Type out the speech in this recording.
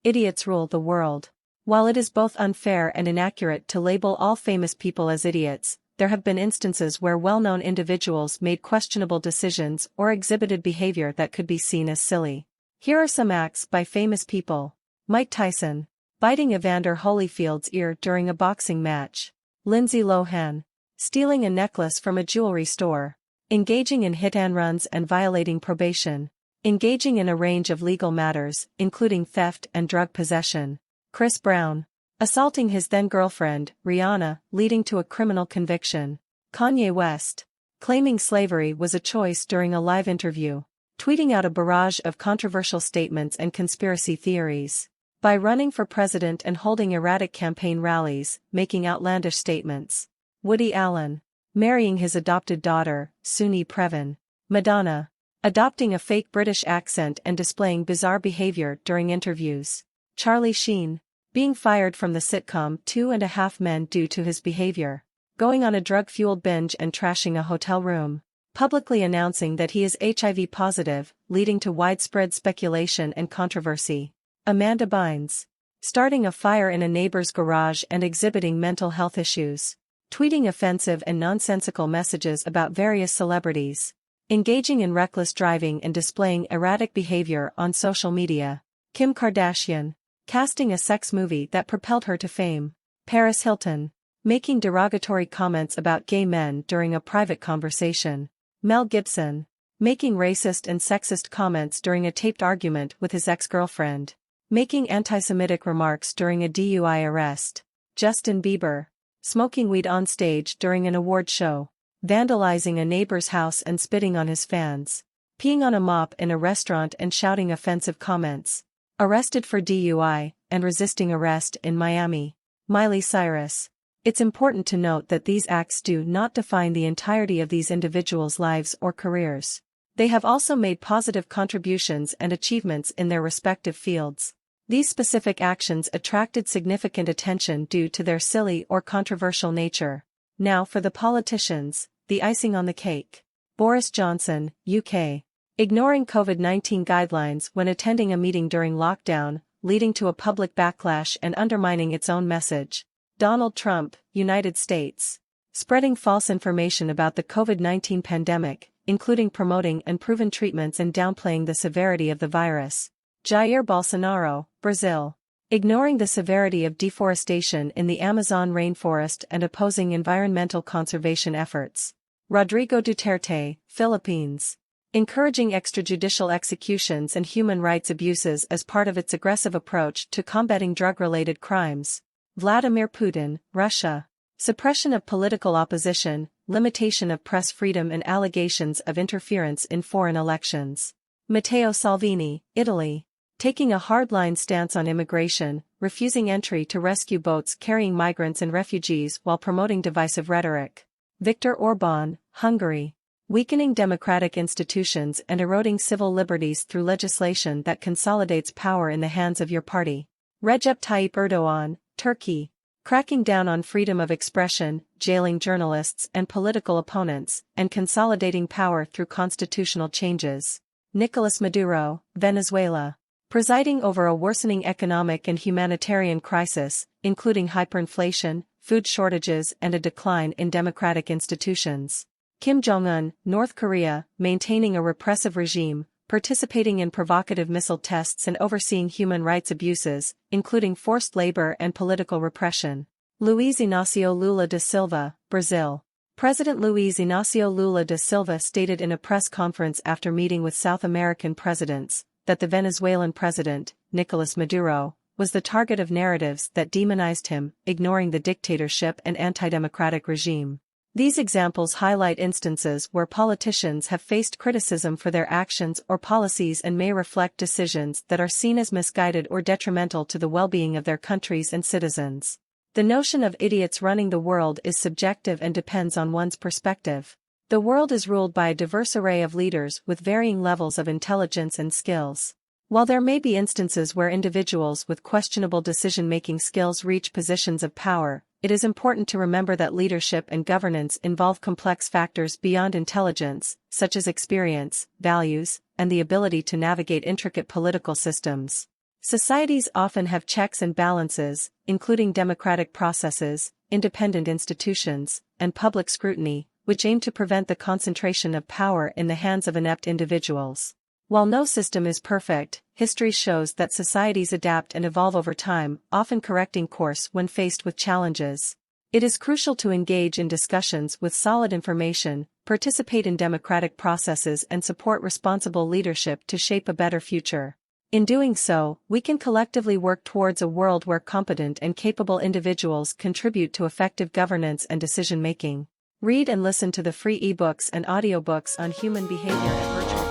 Idiots rule the world. While it is both unfair and inaccurate to label all famous people as idiots, there have been instances where well-known individuals made questionable decisions or exhibited behavior that could be seen as silly. Here are some acts by famous people. Mike Tyson, biting Evander Holyfield's ear during a boxing match. Lindsay Lohan, stealing a necklace from a jewelry store. Engaging in hit-and-runs and violating probation. Engaging in a range of legal matters, including theft and drug possession. Chris Brown, assaulting his then-girlfriend, Rihanna, leading to a criminal conviction. Kanye West, claiming slavery was a choice during a live interview. Tweeting out a barrage of controversial statements and conspiracy theories. By running for president and holding erratic campaign rallies, making outlandish statements. Woody Allen, marrying his adopted daughter, Suni Previn. Madonna, adopting a fake British accent and displaying bizarre behavior during interviews. Charlie Sheen, being fired from the sitcom 2.5 Men due to his behavior. Going on a drug-fueled binge and trashing a hotel room. Publicly announcing that he is HIV positive, leading to widespread speculation and controversy. Amanda Bynes, starting a fire in a neighbor's garage and exhibiting mental health issues. Tweeting offensive and nonsensical messages about various celebrities. Engaging in reckless driving and displaying erratic behavior on social media. Kim Kardashian, casting a sex movie that propelled her to fame. Paris Hilton, making derogatory comments about gay men during a private conversation. Mel Gibson, making racist and sexist comments during a taped argument with his ex-girlfriend. Making anti-Semitic remarks during a DUI arrest. Justin Bieber, smoking weed on stage during an award show. Vandalizing a neighbor's house and spitting on his fans. Peeing on a mop in a restaurant and shouting offensive comments. Arrested for DUI and resisting arrest in Miami. Miley Cyrus. It's important to note that these acts do not define the entirety of these individuals' lives or careers. They have also made positive contributions and achievements in their respective fields. These specific actions attracted significant attention due to their silly or controversial nature. Now for the politicians, the icing on the cake. Boris Johnson, UK. Ignoring COVID-19 guidelines when attending a meeting during lockdown, leading to a public backlash and undermining its own message. Donald Trump, United States. Spreading false information about the COVID-19 pandemic, including promoting unproven treatments and downplaying the severity of the virus. Jair Bolsonaro, Brazil. Ignoring the severity of deforestation in the Amazon rainforest and opposing environmental conservation efforts. Rodrigo Duterte, Philippines. Encouraging extrajudicial executions and human rights abuses as part of its aggressive approach to combating drug-related crimes. Vladimir Putin, Russia. Suppression of political opposition, limitation of press freedom and allegations of interference in foreign elections. Matteo Salvini, Italy. Taking a hardline stance on immigration, refusing entry to rescue boats carrying migrants and refugees while promoting divisive rhetoric. Viktor Orbán, Hungary. Weakening democratic institutions and eroding civil liberties through legislation that consolidates power in the hands of your party. Recep Tayyip Erdoğan, Turkey. Cracking down on freedom of expression, jailing journalists and political opponents, and consolidating power through constitutional changes. Nicolas Maduro, Venezuela. Presiding over a worsening economic and humanitarian crisis, including hyperinflation, food shortages and a decline in democratic institutions. Kim Jong-un, North Korea, maintaining a repressive regime, participating in provocative missile tests and overseeing human rights abuses, including forced labor and political repression. Luiz Inácio Lula da Silva, Brazil. President Luiz Inácio Lula da Silva stated in a press conference after meeting with South American presidents, that the Venezuelan president, Nicolas Maduro, was the target of narratives that demonized him, ignoring the dictatorship and anti-democratic regime. These examples highlight instances where politicians have faced criticism for their actions or policies and may reflect decisions that are seen as misguided or detrimental to the well-being of their countries and citizens. The notion of idiots running the world is subjective and depends on one's perspective. The world is ruled by a diverse array of leaders with varying levels of intelligence and skills. While there may be instances where individuals with questionable decision-making skills reach positions of power, it is important to remember that leadership and governance involve complex factors beyond intelligence, such as experience, values, and the ability to navigate intricate political systems. Societies often have checks and balances, including democratic processes, independent institutions, and public scrutiny, which aim to prevent the concentration of power in the hands of inept individuals. While no system is perfect, history shows that societies adapt and evolve over time, often correcting course when faced with challenges. It is crucial to engage in discussions with solid information, participate in democratic processes, and support responsible leadership to shape a better future. In doing so, we can collectively work towards a world where competent and capable individuals contribute to effective governance and decision-making. Read and listen to the free ebooks and audiobooks on human behavior at virtual